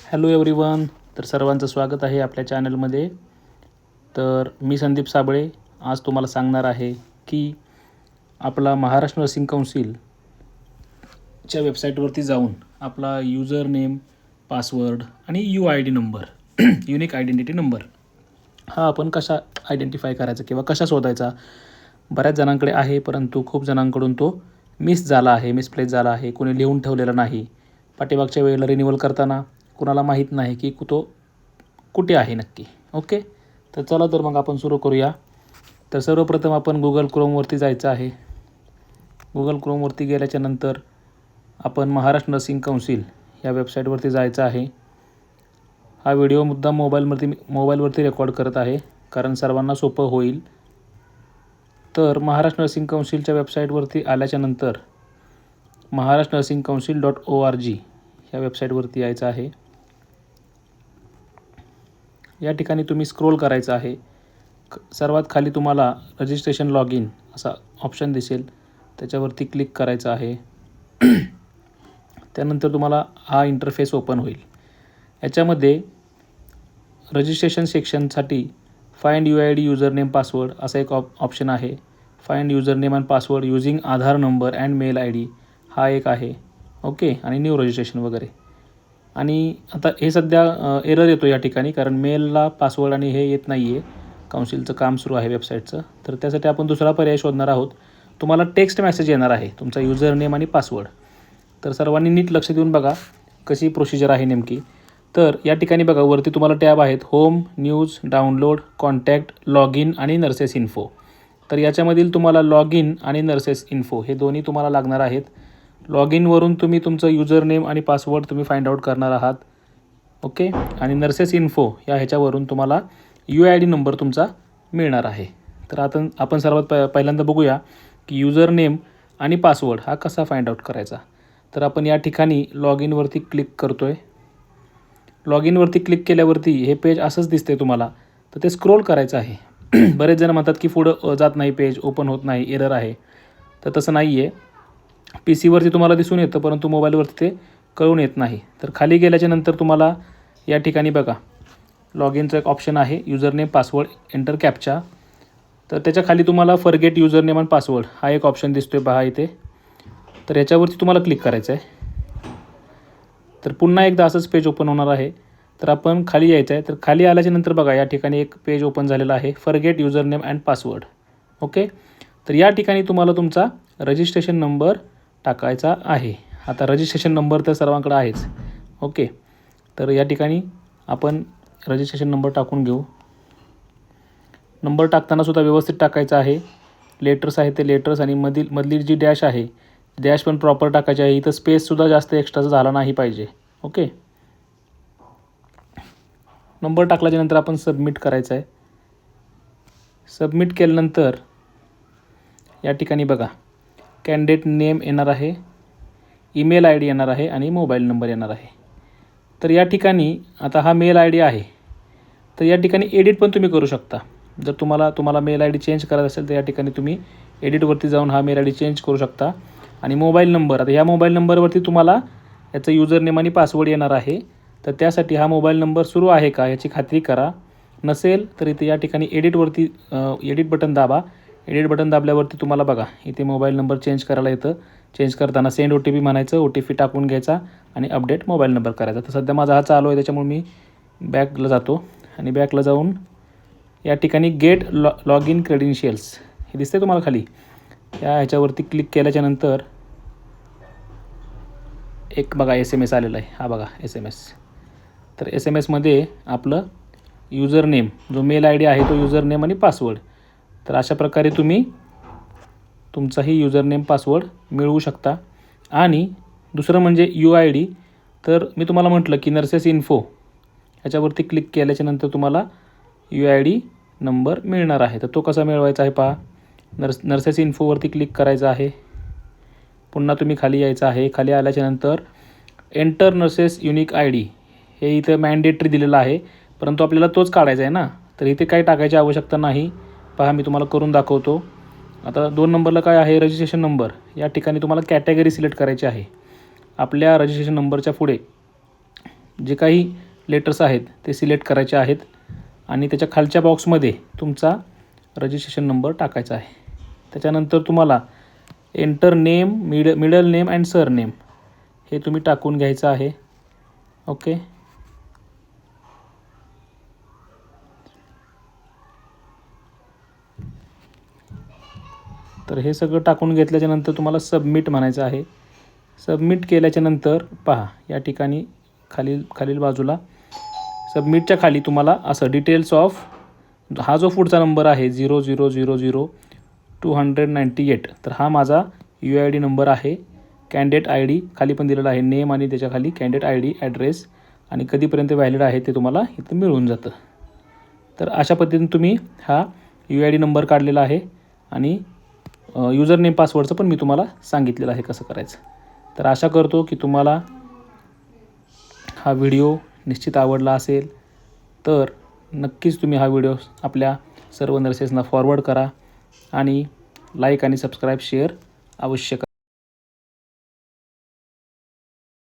Hello everyone. तर सर्वांचं स्वागत आहे आपल्या चॅनलमध्ये. तर मी संदीप साबळे आज तुम्हाला सांगणार आहे की आपला महाराष्ट्र नर्सिंग काउन्सिलच्या वेबसाईटवरती जाऊन आपला यूजर नेम, पासवर्ड आणि UID number unique identity number हा आपण कसा आयडेंटिफाय करायचा किंवा कशा शोधायचा. बऱ्याच जणांकडे आहे, परंतु खूप जणांकडून तो मिसप्लेस झाला आहे. कोणी लिहून ठेवलेला नाही. पाठीमागच्या वेळेला रिन्यूअल करताना कुणाला माहीत नाही की तो कुठे आहे नक्की. ओके, तर चला तर मग आपण सुरू करूया. तर सर्वप्रथम आपण गुगल क्रोमवरती जायचं आहे. गुगल क्रोमवरती गेल्याच्या नंतर आपण महाराष्ट्र नर्सिंग काउन्सिल या वेबसाईटवरती जायचं आहे. हा व्हिडिओ मुद्दाम मोबाईलवरती रेकॉर्ड करत आहे कारण सर्वांना सोपं होईल. तर महाराष्ट्र नर्सिंग काउन्सिलच्या वेबसाईटवरती आल्याच्या नंतर महाराष्ट्रनर्सिंगकाउन्सिल.org ह्या वेबसाईटवरती यायचं आहे. या ठिकाणी तुम्ही स्क्रोल करायचं आहे. सर्वात खाली तुम्हाला रजिस्ट्रेशन लॉग इन असा ऑप्शन दिसेल, त्याच्यावरती क्लिक करायचं आहे. त्यानंतर तुम्हाला हा इंटरफेस ओपन होईल. याच्यामध्ये रजिस्ट्रेशन सेक्शनसाठी find UID user name password असा एक ऑप्शन आहे. Find user name and password using Aadhaar number and mail ID हा एक आहे. ओके, आणि न्यू रजिस्ट्रेशन वगैरे. आणि आता हे सध्या एरर येतो या ठिकाणी कारण मेलला पासवर्ड आणि हे येत नाही आहे. काउन्सिलचं काम सुरू आहे वेबसाईटचं. तर त्यासाठी आपण दुसरा पर्याय शोधणार आहोत. तुम्हाला टेक्स्ट मेसेज येणार आहे तुमचा यूजर नेम आणि पासवर्ड. तर सर्वांनी नीट लक्ष देऊन बघा कशी प्रोसिजर आहे नेमकी. तर या ठिकाणी बघा वरती तुम्हाला टॅब आहेत home, news, download, contact, log in आणि नर्सेस इन्फो. तर याच्यामधील तुम्हाला लॉग इन आणि नर्सेस इन्फो हे दोन्ही तुम्हाला लागणार आहेत. लॉग इनवरून तुम्ही तुमचं यूजर नेम आणि पासवर्ड तुम्ही फाइंड आउट करणार आहात. ओके, आणि नर्सेस इन्फो ह्याच्यावरून तुम्हाला UID नंबर तुमचा मिळणार आहे. तर आता आपण सर्वात पहिल्यांदा बघूया की यूजर नेम आणि पासवर्ड हा कसा फाइंड आउट करायचा. तर आपण या ठिकाणी लॉग इनवरती क्लिक करतो आहे. लॉग इनवरती क्लिक केल्यावरती हे पेज असंच दिसते तुम्हाला. तर ते स्क्रोल करायचं आहे. बरेच जण म्हणतात की पुढं जात नाही, पेज ओपन होत नाही, एरर आहे. तर तसं नाही आहे. PCवरती तुम्हाला दिसून येतं परंतु मोबाईलवरती ते कळून येत नाही. तर खाली गेल्याच्या नंतर तुम्हाला या ठिकाणी बघा लॉग इनचं एक ऑप्शन आहे, user name, password, enter captcha. तर त्याच्या खाली तुम्हाला forget user name and password हा एक ऑप्शन दिसतोय पहा इथे. तर याच्यावरती तुम्हाला क्लिक करायचं आहे. तर पुन्हा एकदा असंच पेज ओपन होणार आहे. तर आपण खाली यायचं आहे. तर खाली आल्याच्या नंतर बघा या ठिकाणी एक पेज ओपन झालेलं आहे, forget user name and password. Okay, तर या ठिकाणी तुम्हाला तुमचा रजिस्ट्रेशन नंबर टाकायचा आहे. आता रजिस्ट्रेशन नंबर तर सर्वांकडे आहेच. ओके, तर या ठिकाणी आपण रजिस्ट्रेशन नंबर टाकून घेऊ. नंबर टाकतानासुद्धा व्यवस्थित टाकायचा आहे. लेटर्स आहे ते लेटर्स आणि मधली जी डॅश आहे डॅश पण प्रॉपर टाकायची आहे. इथं स्पेससुद्धा जास्त एक्स्ट्राचा झाला नाही पाहिजे. ओके, नंबर टाकल्याच्यानंतर आपण सबमिट करायचं आहे. सबमिट केल्यानंतर या ठिकाणी बघा कॅन्डिडेट नेम येणार आहे, ईमेल ID येणार आहे आणि मोबाईल नंबर येणार आहे. तर या ठिकाणी आता हा मेल ID आहे. तर या ठिकाणी एडिट पण तुम्ही करू शकता. जर तुम्हाला मेल ID चेंज करायचा असेल तर या ठिकाणी तुम्ही एडिटवरती जाऊन हा मेल ID चेंज करू शकता. आणि मोबाईल नंबर, आता ह्या मोबाईल नंबरवरती तुम्हाला याचं यूजर नेम आणि पासवर्ड येणार आहे. तर त्यासाठी हा मोबाईल नंबर सुरू आहे का याची खात्री करा. नसेल तर इथे या ठिकाणी एडिट बटन दाबा. एडिट बटन दाबल्यावरती तुम्हाला बघा इथे मोबाईल नंबर चेंज करायला येतं. चेंज करताना सेंड OTP म्हणायचं, OTP टाकून घ्यायचा आणि अपडेट मोबाईल नंबर करायचा. तर सध्या माझा हा चालू आहे त्याच्यामुळे मी बॅकला जातो आणि बॅकला जाऊन या ठिकाणी गेट लॉग इन क्रेडेन्शियल्स हे दिसते तुम्हाला खाली. ह्याच्यावरती क्लिक केल्याच्यानंतर एक बघा SMS आलेला आहे. हा बघा SMS. तर SMSमध्ये आपलं यूजर नेम, जो मेल ID आहे तो यूजर नेम आणि पासवर्ड. तर अशा प्रकारे तुम्ही तुमचाही यूजर नेम पासवर्ड मिळवू शकता. आणि दुसरं म्हणजे UID. तर मी तुम्हाला म्हटलं की नर्सेस इन्फो ह्याच्यावरती क्लिक केल्याच्यानंतर तुम्हाला UID नंबर मिळणार आहे. तर तो कसा मिळवायचा आहे पहा. नर्सेस इन्फोवरती क्लिक करायचं आहे. पुन्हा तुम्ही खाली यायचं आहे. खाली आल्याच्यानंतर एंटर नर्सेस युनिक ID हे इथं मॅन्डेटरी दिलेलं आहे, परंतु आपल्याला तोच काढायचा आहे ना. तर इथे काही टाकायची आवश्यकता नाही. पहा मी तुम्हाला करून दाखवतो. आता 2 नंबरला काय आहे, रजिस्ट्रेशन नंबर. या ठिकाणी तुम्हाला कॅटेगरी सिलेक्ट करायची आहे. आपल्या रजिस्ट्रेशन नंबरच्या पुढे जे काही लेटर्स आहेत ते सिलेक्ट करायचे आहेत आणि त्याच्या खालच्या बॉक्समध्ये तुमचा रजिस्ट्रेशन नंबर टाकायचा आहे. त्याच्यानंतर तुम्हाला enter name, middle name and sir name हे तुम्ही टाकून घ्यायचं आहे. ओके. तर हे सगळं टाकून घेतल्याच्यानंतर तुम्हाला सबमिट म्हणायचं आहे. सबमिट केल्याच्यानंतर पहा या ठिकाणी खालील बाजूला सबमिटच्या खाली तुम्हाला असं डिटेल्स ऑफ हा जो पुढचा नंबर आहे 00000298 तर हा माझा UID नंबर आहे. कॅन्डिडेट ID खाली पण दिलेला आहे, नेम आणि त्याच्या खाली कॅन्डिडेट ID, ॲड्रेस आणि कधीपर्यंत व्हॅलिड आहे ते तुम्हाला इथं मिळून जातं. तर अशा पद्धतीने तुम्ही हा UID नंबर काढलेला आहे आणि युजर नेम पासवर्डचं पण मी तुम्हाला सांगितलेलं आहे कसं करायचं. तर आशा करतो की तुम्हाला हा व्हिडिओ निश्चित आवडला असेल. तर नक्कीच तुम्ही हा व्हिडिओ आपल्या सर्व नर्सेसना फॉरवर्ड करा आणि लाईक आणि सबस्क्राईब शेअर अवश्य करा.